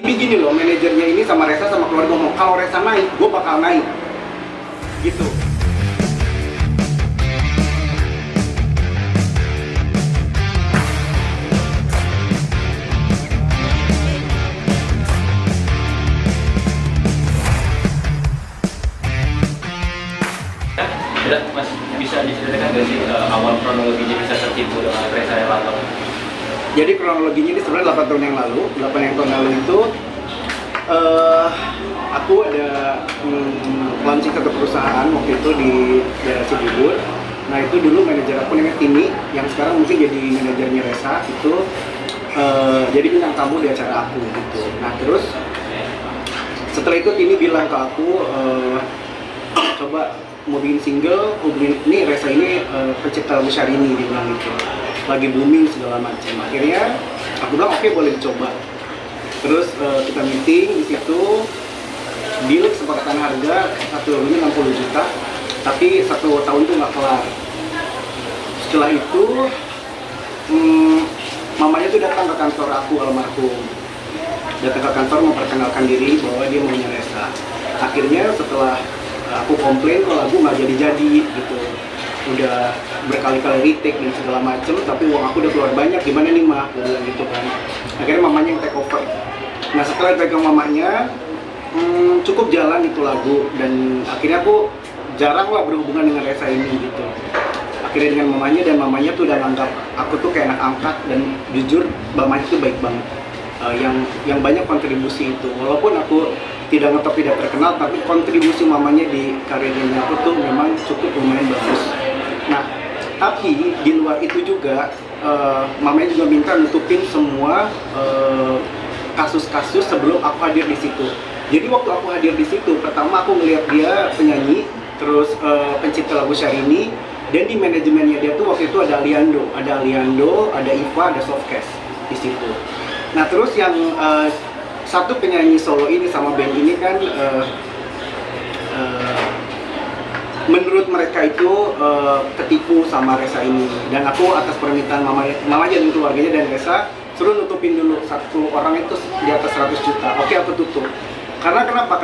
Ini gini loh, manajernya ini sama Resa sama keluarga ngomong, kalau Resa naik, gue bakal naik. Gitu. Udah, Mas, bisa diceritakan nggak sih awal kronologinya bisa tertipu dengan Resa Herlambang? Jadi kronologinya ini sebenarnya 8 tahun yang lalu. 8 tahun yang lalu itu aku ada launching satu perusahaan waktu itu di daerah Cibubur. Nah itu dulu manajer aku namanya Timi, yang sekarang mungkin jadi manajernya Resa itu jadi bintang tamu di acara aku gitu. Nah terus setelah itu Timi bilang ke aku, coba mau bikin single, hubungin ini Resa ini pencipta lagu Syahrini, dia bilang gitu, lagi booming segala macam. Akhirnya aku bilang oke, boleh dicoba. Terus kita meeting di situ, deal kesepakatan harga satu lagunya 60 juta, tapi 1 tahun itu nggak kelar. Setelah itu mamanya tuh datang ke kantor aku, almarhum datang ke kantor memperkenalkan diri bahwa dia maunya Resa. Akhirnya setelah aku komplain kalau lagu nggak jadi-jadi gitu, udah berkali-kali retake dan segala macem, tapi uang aku udah keluar banyak, gimana nih mah, aku bilang gitu kan. Akhirnya mamanya yang take over. Nah setelah pegang mamanya, cukup jalan itu lagu, dan akhirnya aku jarang lah berhubungan dengan Resa ini gitu. Akhirnya dengan mamanya, dan mamanya tuh udah nganggap aku tuh kayak anak angkat, dan jujur mamanya tuh baik banget. Yang banyak kontribusi itu, walaupun aku tidak ngetop, tidak terkenal, tapi kontribusi mamanya di karirnya aku tuh memang cukup lumayan bagus. Nah, tapi di luar itu juga mamanya juga minta nutupin semua kasus-kasus sebelum aku hadir di situ. Jadi waktu aku hadir di situ, pertama aku ngeliat dia penyanyi, terus pencipta lagu Syahrini, dan di manajemennya dia tuh waktu itu ada Aliando, ada Iva, ada Softcast di situ. Nah terus yang satu penyanyi solo ini sama band ini kan menurut mereka itu ketipu sama Resa ini, dan aku atas permintaan mamanya dan keluarganya dan Resa suruh nutupin dulu 1 orang itu di atas 100 juta. Oke, aku tutup. Karena kenapa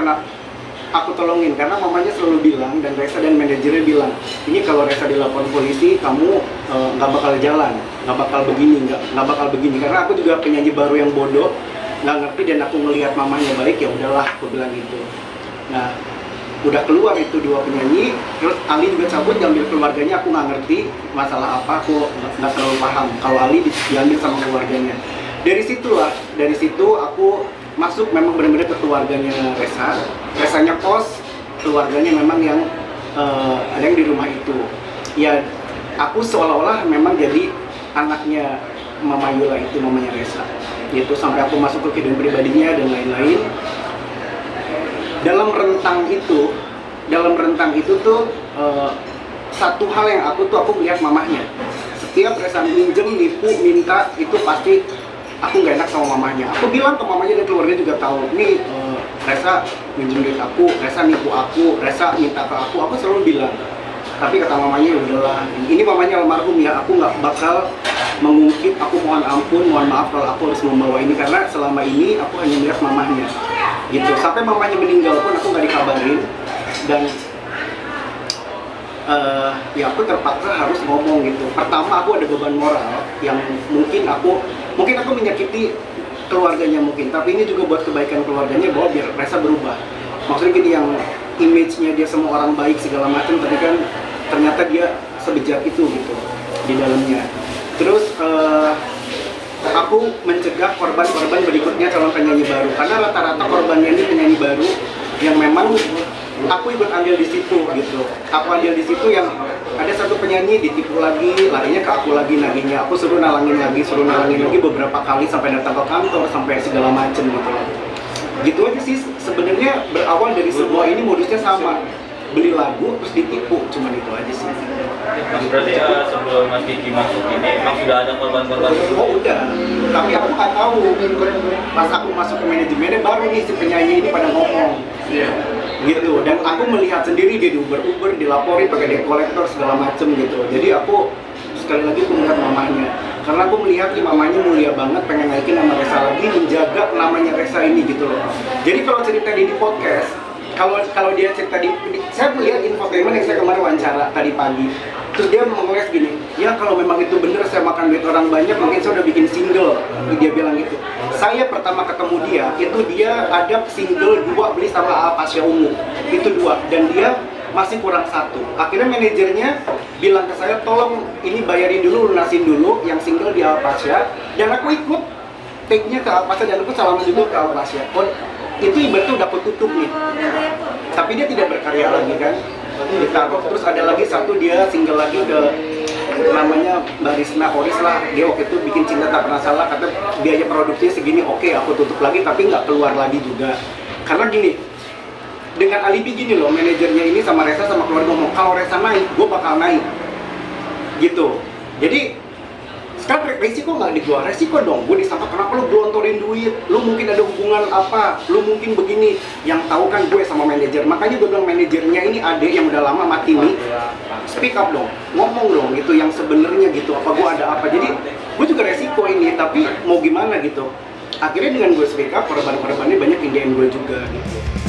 aku tolongin? Karena mamanya selalu bilang, dan Resa dan manajernya bilang, ini kalau Resa dilaporin polisi, kamu nggak bakal jalan, nggak bakal begini. Karena aku juga penyanyi baru yang bodoh, nggak ngerti, dan aku ngelihat mamanya baik, ya udahlah, aku bilang gitu. Nah, udah keluar itu 2 penyanyi, terus Ali juga cabut, diambil keluarganya, aku nggak ngerti masalah apa, aku nggak terlalu paham kalau Ali diambil sama keluarganya. Dari situ aku masuk memang benar-benar ke keluarganya Resanya kos, keluarganya memang yang ada yang di rumah itu. Ya, aku seolah-olah memang jadi anaknya Mama Yula itu, mamanya Resa. Gitu, sampai aku masuk ke kehidupan pribadinya dan lain-lain. Dalam rentang itu tuh satu hal yang aku melihat mamahnya. Setiap Resa minjem, nipu, minta, itu pasti aku nggak enak sama mamanya. Aku bilang ke mamanya dan keluarga juga tahu, nih Resa minjem duit aku, Resa nipu aku, Resa minta ke aku selalu bilang. Tapi kata mamanya, udahlah, ini mamanya almarhum ya, aku nggak bakal mengungkit, aku mohon ampun, mohon maaf kalau aku harus membawa ini, karena selama ini aku hanya melihat mamanya gitu. Sampai mamanya meninggal pun aku nggak dikabarin, dan ya aku terpaksa harus ngomong gitu. Pertama aku ada beban moral yang mungkin aku menyakiti keluarganya mungkin, tapi ini juga buat kebaikan keluarganya, bahwa biar Resa berubah. Maksudnya gini, yang image-nya dia semua orang baik segala macam, tapi kan ternyata dia sebejat itu gitu di dalamnya. Terus aku mencegah korban-korban berikutnya calon penyanyi baru, karena rata-rata korbannya ini penyanyi baru yang memang aku ikut ambil di situ gitu. Aku ambil di situ yang ada satu penyanyi ditipu lagi, larinya ke aku lagi nagihnya. Aku suruh nalangin lagi beberapa kali sampai datang ke kantor, sampai segala macem gitu. Gitu aja sih sebenarnya, berawal dari semua ini modusnya sama, beli lagu terus ditipu, cuma itu aja sih. Berarti sebelum Mas Kiki masuk ini memang sudah ada korban-korban? Oh udah, tapi aku nggak tahu. Pas aku masuk ke manajemennya baru nih si penyanyi ini pada ngomong. Gitu, dan aku melihat sendiri dia diuber-uber, dilaporin pakai debt collector segala macem gitu. Jadi aku sekali lagi aku melihat mamanya, karena aku melihat nih mamanya mulia banget, pengen naikin nama Resa lagi, menjaga namanya Resa ini gitu loh. Jadi kalau cerita di podcast, kalau dia cerita saya melihat infotainment yang saya kemarin wawancara tadi pagi, terus dia mengeles gini, ya kalau memang itu bener saya makan duit orang banyak, mungkin saya udah bikin single. Dia bilang gitu. Saya pertama ketemu dia ada single 2 beli sama Alpasya Ungu, itu 2, dan dia masih kurang 1. Akhirnya manajernya bilang ke saya, tolong ini bayarin dulu, lunasin dulu yang single di Alpasya, dan aku ikut take-nya ke Alpasya, dan aku salaman juga ke Alpasya. Itu ibaratnya udah ketutup nih, tapi dia tidak berkarya lagi kan, ditaruh. Terus ada lagi satu, dia single lagi udah namanya Mbak Risna Oris lah, dia waktu itu bikin Cinta Tak Pernah Salah, kata biaya produksinya segini, oke aku tutup lagi, tapi nggak keluar lagi juga. Karena gini, dengan alibi gini loh, manajernya ini sama Resa sama keluarga ngomong, kalau Resa naik, gue bakal naik gitu. Jadi sekarang resiko nggak di gua, resiko dong. Gue disangka kenapa lu gelontorin duit, lu mungkin ada hubungan apa, lu mungkin begini. Yang tahu kan gue sama manajer. Makanya gue bilang manajernya ini adek yang udah lama mati nih. Speak up dong, ngomong dong gitu yang sebenarnya gitu. Apa gue ada apa? Jadi gue juga resiko ini, tapi mau gimana gitu. Akhirnya dengan gue speak up, korban-korbannya banyak yang DM gue juga gitu.